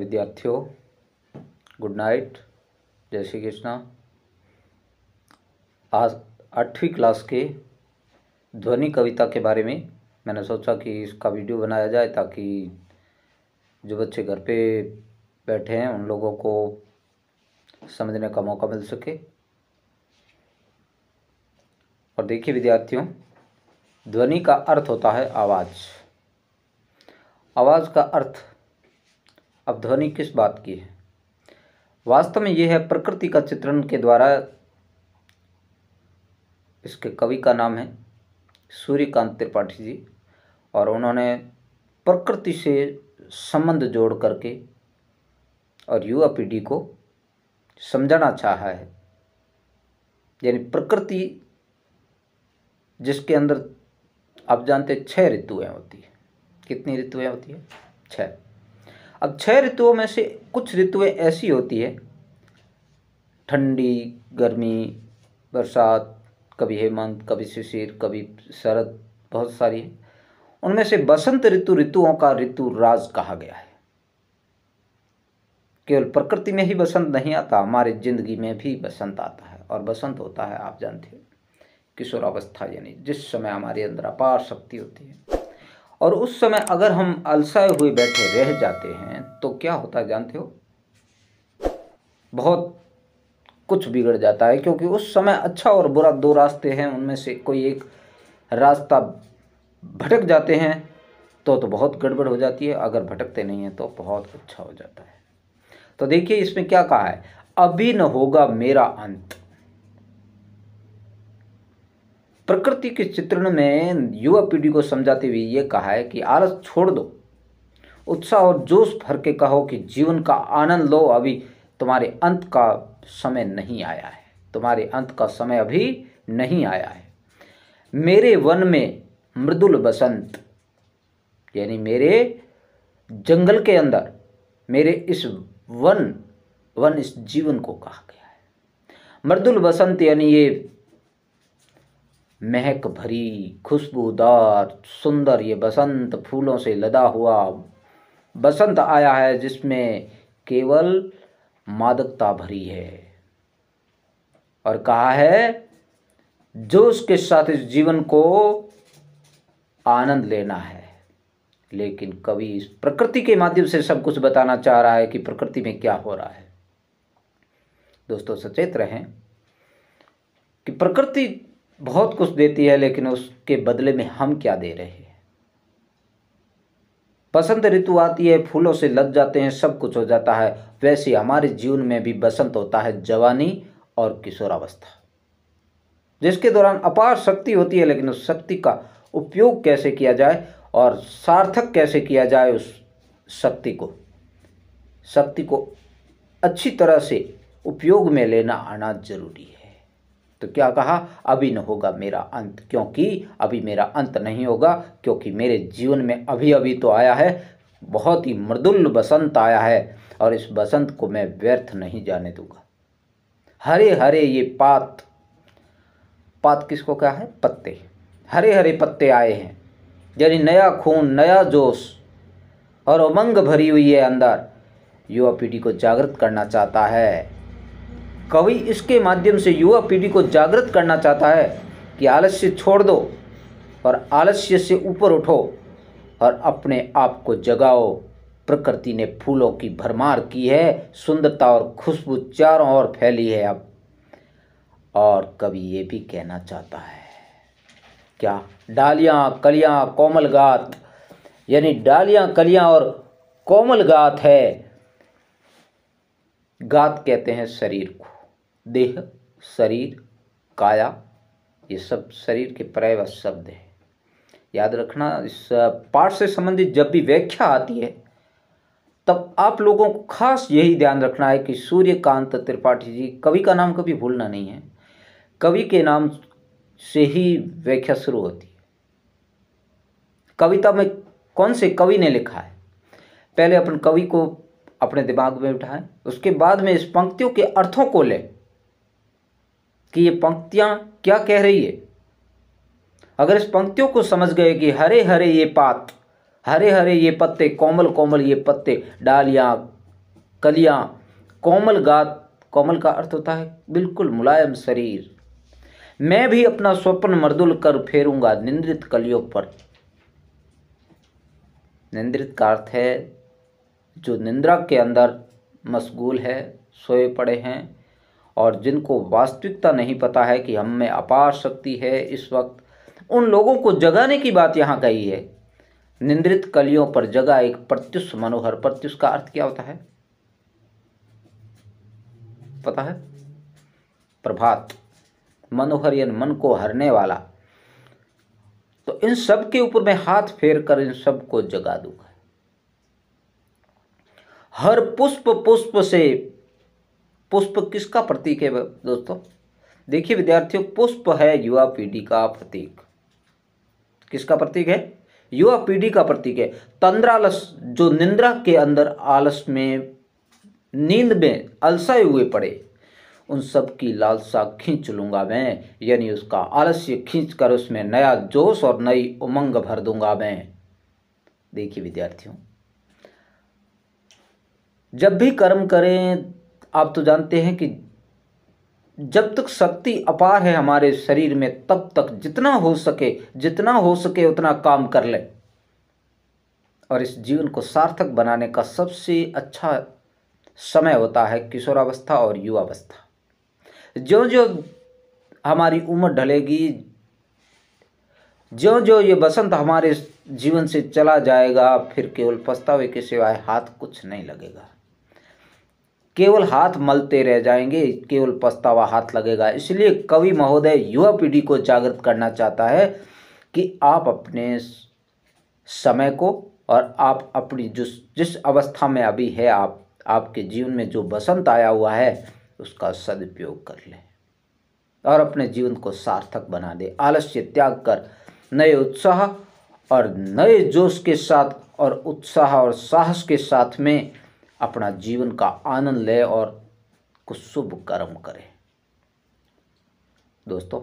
विद्यार्थियों, good night, जय श्री कृष्णा। आज 8वीं क्लास के ध्वनि कविता के बारे में मैंने सोचा कि इसका वीडियो बनाया जाए ताकि जो बच्चे घर पे बैठे हैं उन लोगों को समझने का मौका मिल सके। और देखिए विद्यार्थियों, ध्वनि का अर्थ होता है आवाज़। आवाज़ का अर्थ, अब ध्वनि किस बात की है? वास्तव में यह है प्रकृति का चित्रण के द्वारा। इसके कवि का नाम है सूर्यकांत त्रिपाठी जी, और उन्होंने प्रकृति से संबंध जोड़ करके और युवा पीढ़ी को समझाना चाहा है। यानी प्रकृति जिसके अंदर आप जानते 6 ऋतुएं होती है। कितनी ऋतुएं होती है? 6। अब 6 ऋतुओं में से कुछ ऋतुएं ऐसी होती है, ठंडी, गर्मी, बरसात, कभी हेमंत, कभी शिशिर, कभी शरद, बहुत सारी है। उनमें से बसंत ऋतु ऋतुओं का ऋतु राज कहा गया है। केवल प्रकृति में ही बसंत नहीं आता, हमारी जिंदगी में भी बसंत आता है। और बसंत होता है, आप जानते हैं, किशोरावस्था, यानी जिस समय हमारे अंदर अपार शक्ति होती है। और उस समय अगर हम अलसाए हुए बैठे रह जाते हैं तो क्या होता है जानते हो? बहुत कुछ बिगड़ जाता है, क्योंकि उस समय अच्छा और बुरा 2 रास्ते हैं, उनमें से कोई एक रास्ता भटक जाते हैं तो बहुत गड़बड़ हो जाती है। अगर भटकते नहीं हैं तो बहुत अच्छा हो जाता है। तो देखिए इसमें क्या कहा है, अभी न होगा मेरा अंत। प्रकृति के चित्रण में युवा पीढ़ी को समझाते हुए ये कहा है कि आलस छोड़ दो, उत्साह और जोश भर के कहो कि जीवन का आनंद लो। अभी तुम्हारे अंत का समय नहीं आया है, तुम्हारे अंत का समय अभी नहीं आया है। मेरे वन में मृदुल बसंत, यानी मेरे जंगल के अंदर, मेरे इस वन इस जीवन को कहा गया है। मृदुल बसंत यानी ये महक भरी, खुशबूदार, सुंदर ये बसंत, फूलों से लदा हुआ बसंत आया है जिसमें केवल मादकता भरी है। और कहा है जोश के साथ इस जीवन को आनंद लेना है। लेकिन कवि इस प्रकृति के माध्यम से सब कुछ बताना चाह रहा है कि प्रकृति में क्या हो रहा है। दोस्तों सचेत रहें कि प्रकृति बहुत कुछ देती है, लेकिन उसके बदले में हम क्या दे रहे हैं। बसंत ऋतु आती है, फूलों से लद जाते हैं, सब कुछ हो जाता है। वैसे हमारे जीवन में भी बसंत होता है, जवानी और किशोरावस्था, जिसके दौरान अपार शक्ति होती है। लेकिन उस शक्ति का उपयोग कैसे किया जाए और सार्थक कैसे किया जाए, उस शक्ति को अच्छी तरह से उपयोग में लेना आना जरूरी है। तो क्या कहा, अभी न होगा मेरा अंत, क्योंकि अभी मेरा अंत नहीं होगा, क्योंकि मेरे जीवन में अभी अभी तो आया है, बहुत ही मृदुल बसंत आया है, और इस बसंत को मैं व्यर्थ नहीं जाने दूंगा। हरे हरे ये पात किसको क्या है? पत्ते, हरे हरे पत्ते आए हैं, यानी नया खून, नया जोश और उमंग भरी हुई है अंदर। युवा पीढ़ी को जागृत करना चाहता है कवि। इसके माध्यम से युवा पीढ़ी को जागृत करना चाहता है कि आलस्य छोड़ दो और आलस्य से ऊपर उठो और अपने आप को जगाओ। प्रकृति ने फूलों की भरमार की है, सुंदरता और खुशबू चारों ओर फैली है अब। और कवि ये भी कहना चाहता है क्या, डालियाँ कलियाँ कोमल गात, यानी डालियाँ कलियाँ और कोमल गात है। गात कहते हैं शरीर को, देह, शरीर, काया, ये सब शरीर के पर्यायवाची शब्द है। याद रखना, इस पाठ से संबंधित जब भी व्याख्या आती है तब आप लोगों को खास यही ध्यान रखना है कि सूर्यकांत त्रिपाठी जी, कवि का नाम कभी भूलना नहीं है। कवि के नाम से ही व्याख्या शुरू होती है। कविता में कौन से कवि ने लिखा है, पहले अपन कवि को अपने दिमाग में उठाएं, उसके बाद में इस पंक्तियों के अर्थों को लें कि ये पंक्तियां क्या कह रही है। अगर इस पंक्तियों को समझ गए कि हरे हरे ये पात, हरे हरे ये पत्ते, कोमल कोमल ये पत्ते, डालियां कलियां, कोमल गात, कोमल का अर्थ होता है बिल्कुल मुलायम शरीर। मैं भी अपना स्वप्न मर्दुल कर फेरूंगा निंद्रित कलियों पर। निंद्रित का अर्थ है जो निंद्रा के अंदर मशगूल है, सोए पड़े हैं और जिनको वास्तविकता नहीं पता है कि हम में अपार शक्ति है इस वक्त, उन लोगों को जगाने की बात यहाँ कही है। निंद्रित कलियों पर जगा एक प्रत्युष मनोहर। प्रत्युष का अर्थ क्या होता है पता है? प्रभात। मनोहर यानी मन को हरने वाला। तो इन सब के ऊपर मैं हाथ फेर कर इन सब को जगा दूंगा। हर पुष्प पुष्प से, पुष्प किसका प्रतीक है दोस्तों? देखिए विद्यार्थियों, पुष्प है युवा पीढ़ी का प्रतीक। किसका प्रतीक है? युवा पीढ़ी का प्रतीक है। तंद्रालस, जो निंद्रा के अंदर आलस में, नींद में अलसाए हुए पड़े, उन सब की लालसा खींच लूंगा मैं, यानी उसका आलस्य खींच कर उसमें नया जोश और नई उमंग भर दूंगा मैं। देखिए विद्यार्थियों, जब भी कर्म करें, आप तो जानते हैं कि जब तक शक्ति अपार है हमारे शरीर में, तब तक जितना हो सके उतना काम कर ले। और इस जीवन को सार्थक बनाने का सबसे अच्छा समय होता है किशोरावस्था और युवावस्था। जो जो हमारी उम्र ढलेगी, जो जो ये बसंत हमारे जीवन से चला जाएगा, फिर केवल पछतावे के सिवाय हाथ कुछ नहीं लगेगा। केवल हाथ मलते रह जाएंगे, केवल पछतावा हाथ लगेगा। इसलिए कवि महोदय युवा पीढ़ी को जागृत करना चाहता है कि आप अपने समय को और आप अपनी जिस अवस्था में अभी है, आपके जीवन में जो बसंत आया हुआ है, उसका सदुपयोग कर लें और अपने जीवन को सार्थक बना दे। आलस्य त्याग कर नए उत्साह और नए जोश के साथ और उत्साह और साहस के साथ में अपना जीवन का आनंद ले और कुछ शुभ कर्म करें। दोस्तों,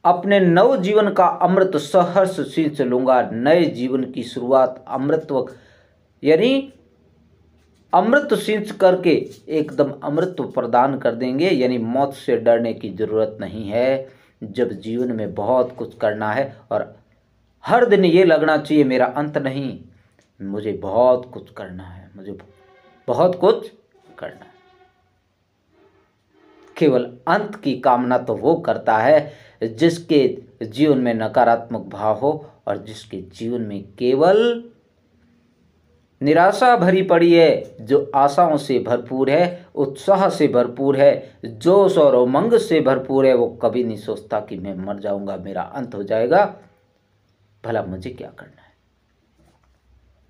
अपने नव जीवन का अमृत सहर्ष सींच लूंगा। नए जीवन की शुरुआत अमृतत्व यानी अमृत सींच करके एकदम अमृत प्रदान कर देंगे, यानी मौत से डरने की जरूरत नहीं है। जब जीवन में बहुत कुछ करना है और हर दिन ये लगना चाहिए मेरा अंत नहीं, मुझे बहुत कुछ करना है, मुझे बहुत कुछ करना है। केवल अंत की कामना तो वो करता है जिसके जीवन में नकारात्मक भाव हो और जिसके जीवन में केवल निराशा भरी पड़ी है, जो आशाओं से भरपूर है, उत्साह से भरपूर है, जोश और उमंग से भरपूर है। वो कभी नहीं सोचता कि मैं मर जाऊंगा, मेरा अंत हो जाएगा, भला मुझे क्या करना है।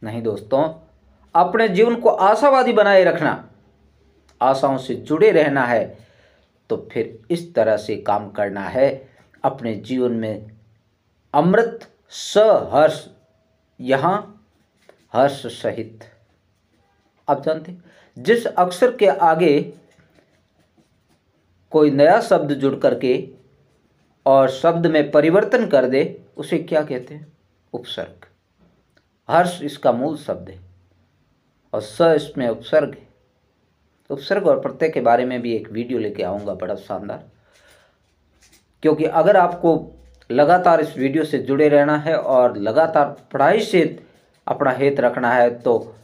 नहीं दोस्तों, अपने जीवन को आशावादी बनाए रखना, आशाओं से जुड़े रहना है, तो फिर इस तरह से काम करना है अपने जीवन में अमृत सहर्ष, यहाँ हर्ष सहित। आप जानते, जिस अक्षर के आगे कोई नया शब्द जुड़ करके और शब्द में परिवर्तन कर दे, उसे क्या कहते हैं? उपसर्ग। हर्ष इसका मूल शब्द है और स इसमें उपसर्ग है। उपसर्ग और प्रत्यय के बारे में भी एक वीडियो लेके आऊँगा, बड़ा शानदार। क्योंकि अगर आपको लगातार इस वीडियो से जुड़े रहना है और लगातार पढ़ाई से अपना हित रखना है, तो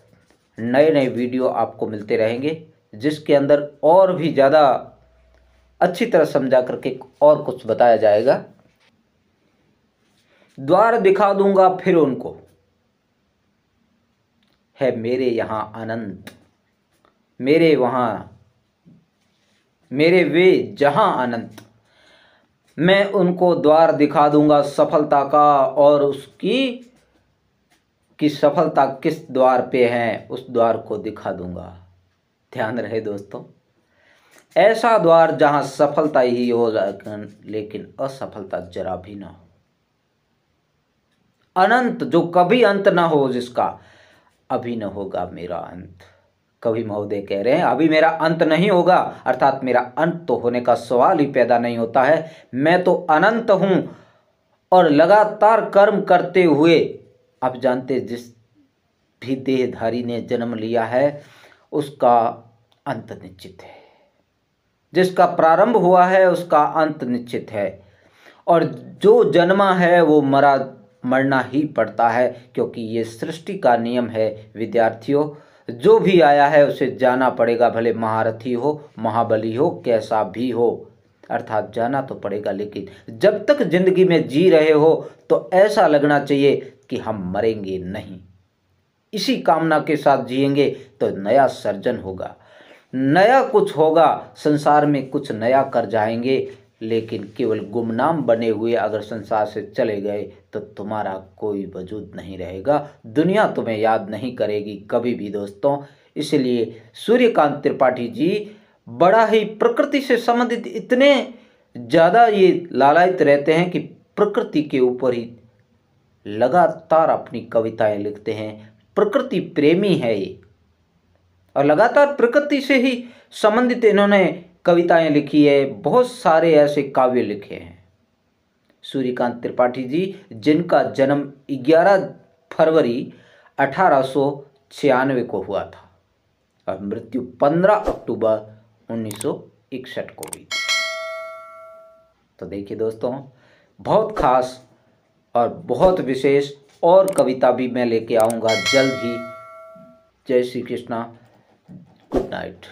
नए नए वीडियो आपको मिलते रहेंगे, जिसके अंदर और भी ज़्यादा अच्छी तरह समझा करके और कुछ बताया जाएगा। द्वार दिखा दूंगा फिर उनको, है मेरे यहाँ अनंत, मेरे वहाँ, मेरे वे जहाँ अनंत। मैं उनको द्वार दिखा दूंगा सफलता का, और उसकी सफलता किस द्वार पे है, उस द्वार को दिखा दूंगा। ध्यान रहे दोस्तों, ऐसा द्वार जहां सफलता ही हो लेकिन असफलता जरा भी ना हो। अनंत, जो कभी अंत ना हो, जिसका अभी न होगा मेरा अंत। कवि महोदय कह रहे हैं अभी मेरा अंत नहीं होगा, अर्थात मेरा अंत तो होने का सवाल ही पैदा नहीं होता है। मैं तो अनंत हूं और लगातार कर्म करते हुए, आप जानते जिस भी देहधारी ने जन्म लिया है उसका अंत निश्चित है। जिसका प्रारंभ हुआ है उसका अंत निश्चित है, और जो जन्मा है वो मरना ही पड़ता है, क्योंकि ये सृष्टि का नियम है विद्यार्थियों। जो भी आया है उसे जाना पड़ेगा, भले महारथी हो, महाबली हो, कैसा भी हो, अर्थात जाना तो पड़ेगा। लेकिन जब तक जिंदगी में जी रहे हो तो ऐसा लगना चाहिए कि हम मरेंगे नहीं। इसी कामना के साथ जिएंगे तो नया सर्जन होगा, नया कुछ होगा, संसार में कुछ नया कर जाएंगे। लेकिन केवल गुमनाम बने हुए अगर संसार से चले गए तो तुम्हारा कोई वजूद नहीं रहेगा, दुनिया तुम्हें याद नहीं करेगी कभी भी दोस्तों। इसलिए सूर्यकांत त्रिपाठी जी बड़ा ही प्रकृति से संबंधित इतने ज़्यादा ये लालायित रहते हैं कि प्रकृति के ऊपर ही लगातार अपनी कविताएं लिखते हैं। प्रकृति प्रेमी है ये, और लगातार प्रकृति से ही संबंधित इन्होंने कविताएं लिखी है, बहुत सारे ऐसे काव्य लिखे हैं। सूर्यकांत त्रिपाठी जी जिनका जन्म 11 फरवरी 1896 को हुआ था और मृत्यु 15 अक्टूबर 1961 को हुई थी। तो देखिए दोस्तों, बहुत खास और बहुत विशेष और कविता भी मैं लेके आऊँगा जल्द ही। जय श्री कृष्णा, गुड नाइट।